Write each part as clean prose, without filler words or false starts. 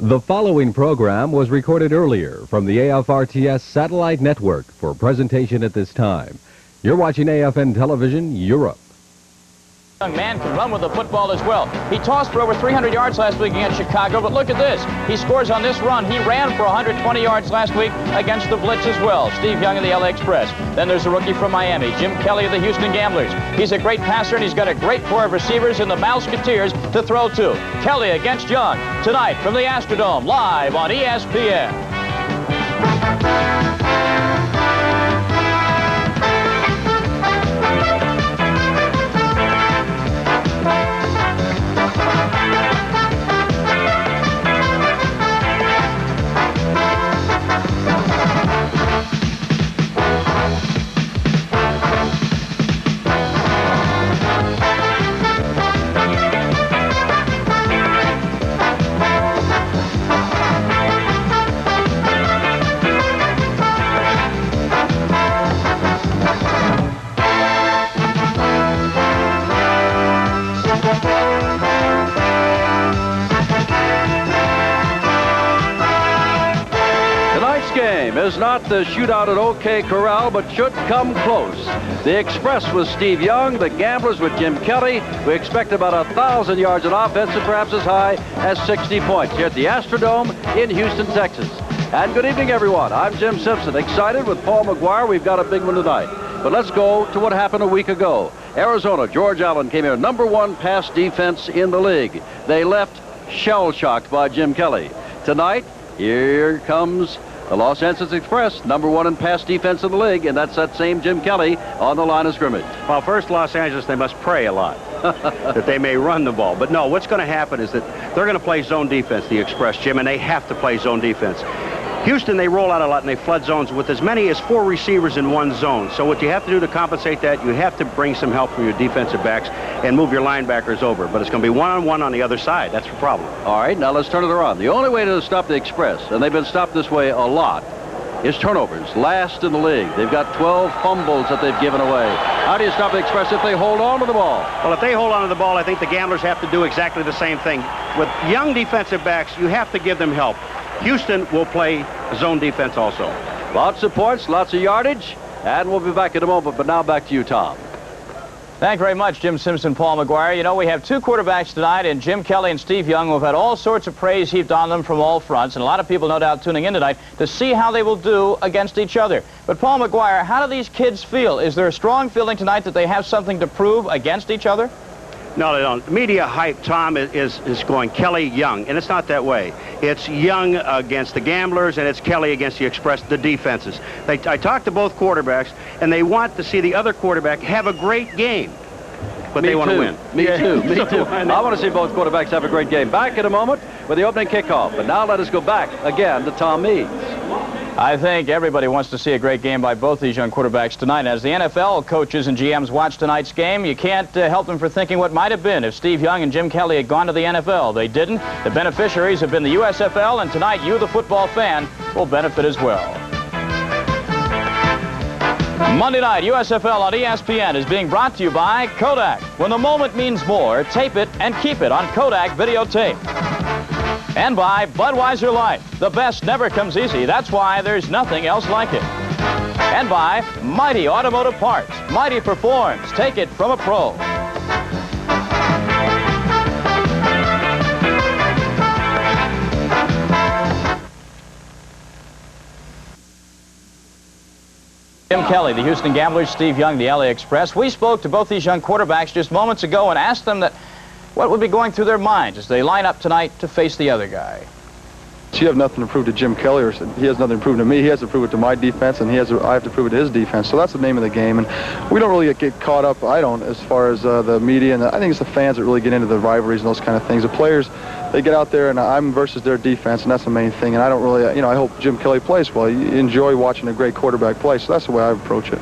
The following program was recorded earlier from the AFRTS Satellite Network for presentation at this time. You're watching AFN Television Europe. Young man can run with the football as well. He tossed for over 300 yards last week against Chicago, but look at this. He scores on this run. He ran for 120 yards last week against the Blitz as well. Steve Young of the LA Express. Then there's a rookie from Miami, Jim Kelly of the Houston Gamblers. He's a great passer, and he's got a great core of receivers in the Mouseketeers to throw to. Kelly against Young tonight from the Astrodome, live on ESPN. Is not the shootout at OK Corral, but should come close. The Express with Steve Young, the Gamblers with Jim Kelly. We expect about 1,000 yards of offense and perhaps as high as 60 points here at the Astrodome in Houston, Texas. And good evening, everyone. I'm Jim Simpson, excited with Paul McGuire. We've got a big one tonight. But let's go to what happened a week ago. Arizona, George Allen came here, #1 pass defense in the league. They left shell-shocked by Jim Kelly. Tonight, here comes the Los Angeles Express, #1 in pass defense in the league, and that's that same Jim Kelly on the line of scrimmage. Well, first, Los Angeles, they must pray a lot that they may run the ball. But no, what's going to happen is that they're going to play zone defense, the Express, Jim, and they have to play zone defense. Houston, they roll out a lot and they flood zones with as many as 4 receivers in one zone. So what you have to do to compensate that, you have to bring some help from your defensive backs and move your linebackers over. But it's going to be one-on-one on the other side. That's the problem. All right, now let's turn it around. The only way to stop the Express, and they've been stopped this way a lot, is turnovers. Last in the league. They've got 12 fumbles that they've given away. How do you stop the Express if they hold on to the ball? Well, if they hold on to the ball, I think the Gamblers have to do exactly the same thing. With young defensive backs, you have to give them help. Houston will play zone defense also. Lots of points, lots of yardage, and we'll be back in a moment. But now back to you, Tom. Thank you very much, Jim Simpson, Paul McGuire. You know, we have 2 quarterbacks tonight, and Jim Kelly and Steve Young, who have had all sorts of praise heaped on them from all fronts, and a lot of people no doubt tuning in tonight to see how they will do against each other. But Paul McGuire, how do these kids feel? Is there a strong feeling tonight that they have something to prove against each other? No, they don't. Media hype, Tom, is going Kelly, Young, and it's not that way. It's Young against the Gamblers, and it's Kelly against the Express, the defenses. I talked to both quarterbacks, and they want to see the other quarterback have a great game. But they want to win. Me too. Me too. I want to see both quarterbacks have a great game. Back in a moment with the opening kickoff. But now let us go back again to Tom Meades. I think everybody wants to see a great game by both these young quarterbacks tonight. As the NFL coaches and GMs watch tonight's game, you can't help them for thinking what might have been if Steve Young and Jim Kelly had gone to the NFL. They didn't. The beneficiaries have been the USFL, and tonight you, the football fan, will benefit as well. Monday night, USFL on ESPN is being brought to you by Kodak. When the moment means more, tape it and keep it on Kodak videotape. And by Budweiser Light. The best never comes easy. That's why there's nothing else like it. And by Mighty Automotive Parts. Mighty performs. Take it from a pro. Jim Kelly, the Houston Gamblers, Steve Young, the LA Express. We spoke to both these young quarterbacks just moments ago and asked them what would be going through their minds as they line up tonight to face the other guy. You have nothing to prove to Jim Kelly, or he has nothing to prove to me. He has to prove it to my defense, and I have to prove it to his defense. So that's the name of the game, and we don't really get caught up, I don't, as far as the media, and I think it's the fans that really get into the rivalries and those kind of things. The players, they get out there, and I'm versus their defense, and that's the main thing. And I don't really, I hope Jim Kelly plays well. You enjoy watching a great quarterback play, so that's the way I approach it.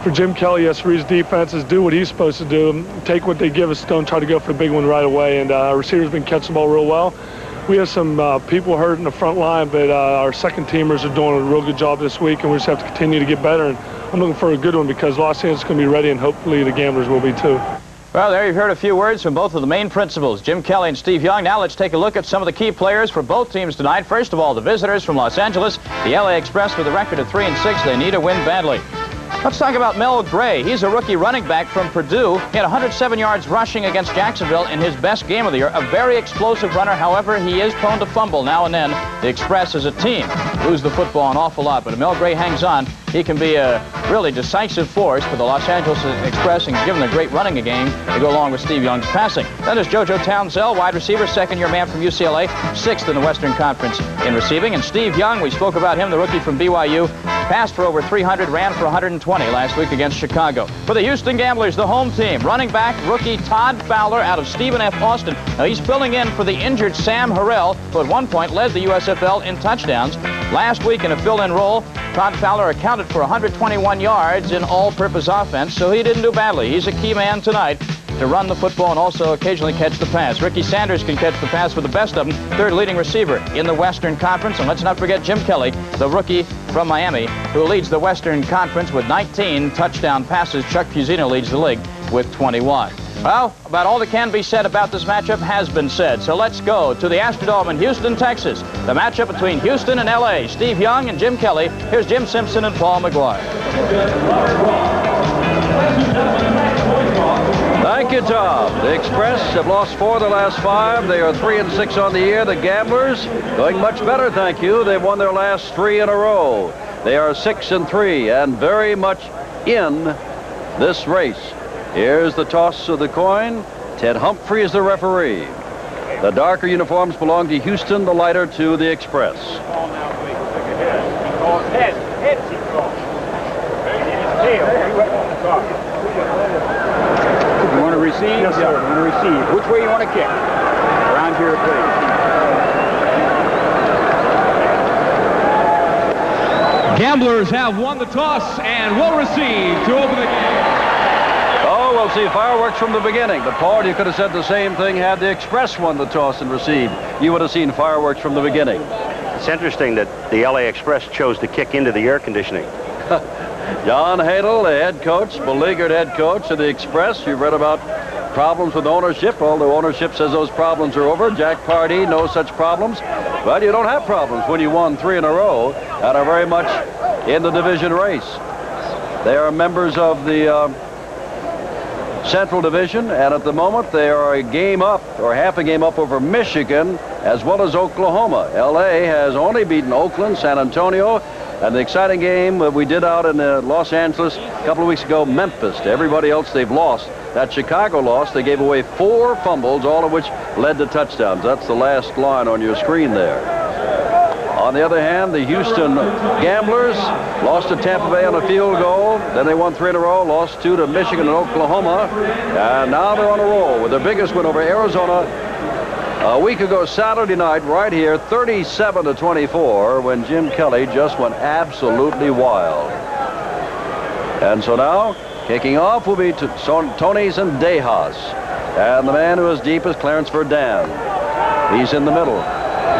For Jim Kelly, yes, for his defenses, do what he's supposed to do. Take what they give us, don't try to go for the big one right away. And our receivers been catching the ball real well. We have some people hurt in the front line, but our second teamers are doing a real good job this week, and we just have to continue to get better. And I'm looking for a good one because Los Angeles is going to be ready, and hopefully the Gamblers will be too. Well, there you've heard a few words from both of the main principals, Jim Kelly and Steve Young. Now let's take a look at some of the key players for both teams tonight. First of all, the visitors from Los Angeles, the LA Express with a record of 3-6. They need a win badly. Let's talk about Mel Gray. He's a rookie running back from Purdue. He had 107 yards rushing against Jacksonville in his best game of the year. A very explosive runner. However, he is prone to fumble now and then. The Express as a team lose the football an awful lot. But if Mel Gray hangs on, he can be a really decisive force for the Los Angeles Express and given a great running game to go along with Steve Young's passing. Then there's JoJo Townsell, wide receiver, second-year man from UCLA, 6th in the Western Conference in receiving. And Steve Young, we spoke about him, the rookie from BYU, passed for over 300, ran for 120 last week against Chicago. For the Houston Gamblers, the home team, running back rookie Todd Fowler out of Stephen F. Austin. Now he's filling in for the injured Sam Harrell, who at one point led the USFL in touchdowns. Last week in a fill-in role, Todd Fowler accounted for 121 yards in all-purpose offense, so he didn't do badly. He's a key man tonight to run the football and also occasionally catch the pass. Ricky Sanders can catch the pass for the best of them, third leading receiver in the Western Conference. And let's not forget Jim Kelly, the rookie from Miami, who leads the Western Conference with 19 touchdown passes. Chuck Fusino leads the league with 21. Well, about all that can be said about this matchup has been said. So let's go to the Astrodome in Houston, Texas. The matchup between Houston and LA. Steve Young and Jim Kelly. Here's Jim Simpson and Paul McGuire. Thank you, Tom. The Express have lost 4 of the last 5. They are 3-6 on the year. The Gamblers doing much better, thank you. They've won their last 3 in a row. They are 6-3 and very much in this race. Here's the toss of the coin. Ted Humphrey is the referee. The darker uniforms belong to Houston, the lighter to the Express. You want to receive? Yes, sir. You want to receive. Which way you want to kick? Around here, please. Gamblers have won the toss and will receive to open the game. Oh, we'll see fireworks from the beginning. But, Paul, you could have said the same thing had the Express won the toss and received. You would have seen fireworks from the beginning. It's interesting that the LA Express chose to kick into the air conditioning. John Hadel, the head coach, beleaguered head coach of the Express. You've read about problems with ownership, although ownership says those problems are over. Jack Pardee, no such problems. But you don't have problems when you won 3 in a row and are very much in the division race. They are members of the Central Division, and at the moment they are a game up, or half a game up over Michigan, as well as Oklahoma. LA has only beaten Oakland, San Antonio, and the exciting game that we did out in Los Angeles a couple of weeks ago, Memphis. To everybody else they've lost. That Chicago loss, they gave away 4 fumbles, all of which led to touchdowns. That's the last line on your screen there. On the other hand, the Houston Gamblers lost to Tampa Bay on a field goal. Then they won 3 in a row, lost 2 to Michigan and Oklahoma. And now they're on a roll with their biggest win over Arizona a week ago Saturday night right here, 37-24, when Jim Kelly just went absolutely wild. And so now, kicking off will be Tony's and Dejas. And the man who is deep is Clarence Verdun. He's in the middle.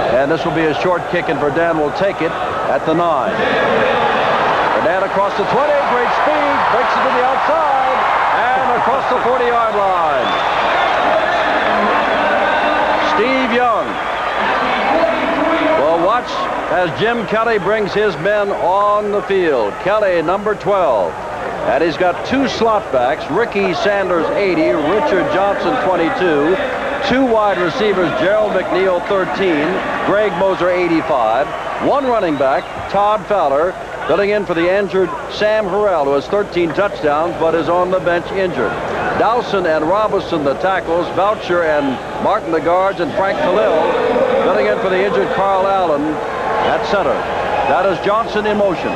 And this will be a short kick, and Verdun will take it at the 9. Verdun across the 20, great speed, breaks it to the outside, and across the 40-yard line. Steve Young will watch as Jim Kelly brings his men on the field. Kelly, number 12. And he's got 2 slot backs, Ricky Sanders, 80, Richard Johnson, 22. 2 wide receivers, Gerald McNeil, 13, Greg Moser, 85. 1 running back, Todd Fowler, filling in for the injured Sam Harrell, who has 13 touchdowns but is on the bench injured. Dowson and Robinson, the tackles, Boucher and Martin, the guards, and Frank Khalil, filling in for the injured Carl Allen at center. That is Johnson in motion.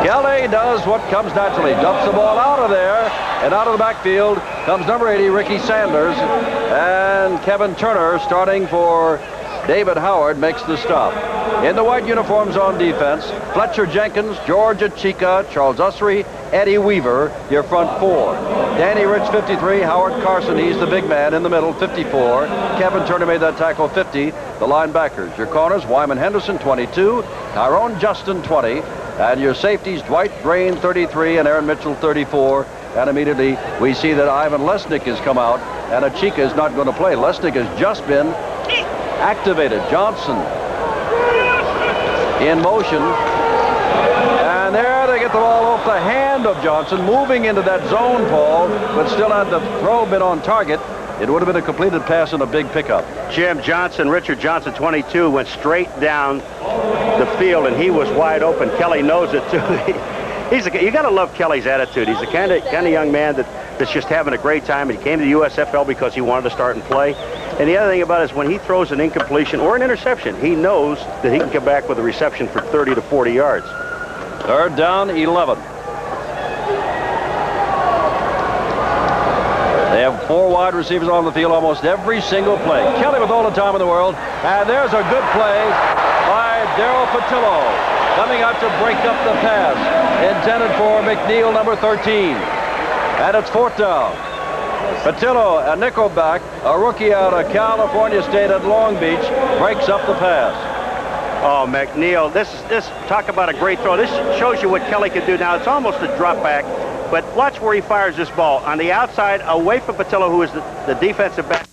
Kelly does what comes naturally, dumps the ball out of there, and out of the backfield comes number 80, Ricky Sanders, and Kevin Turner, starting for David Howard, makes the stop. In the white uniforms on defense, Fletcher Jenkins, George Achika, Charles Ussery, Eddie Weaver, your front 4. Danny Rich, 53, Howard Carson, he's the big man in the middle, 54. Kevin Turner made that tackle, 50. The linebackers, your corners, Wyman Henderson, 22, Tyrone Justin, 20, and your safeties, Dwight Drain, 33, and Aaron Mitchell, 34. And immediately we see that Ivan Lesnick has come out, and Achika is not going to play. Lesnick has just been activated. Johnson in motion. And there they get the ball off the hand of Johnson, moving into that zone, Paul, but still had the throw been on target. It would have been a completed pass and a big pickup. Jim Johnson, Richard Johnson, 22, went straight down the field, and he was wide open. Kelly knows it, too. You got to love Kelly's attitude. He's the kind of young man that's just having a great time. He came to the USFL because he wanted to start and play. And the other thing about it is when he throws an incompletion or an interception, he knows that he can come back with a reception for 30 to 40 yards. Third down, 11. They have 4 wide receivers on the field almost every single play. Kelly with all the time in the world. And there's a good play by Darryl Patillo, coming out to break up the pass, intended for McNeil, number 13. And it's 4th down. Patillo, a nickelback, a rookie out of California State at Long Beach, breaks up the pass. Oh, McNeil, this talk about a great throw. This shows you what Kelly can do now. It's almost a drop back, but watch where he fires this ball. On the outside, away from Patillo, who is the defensive back.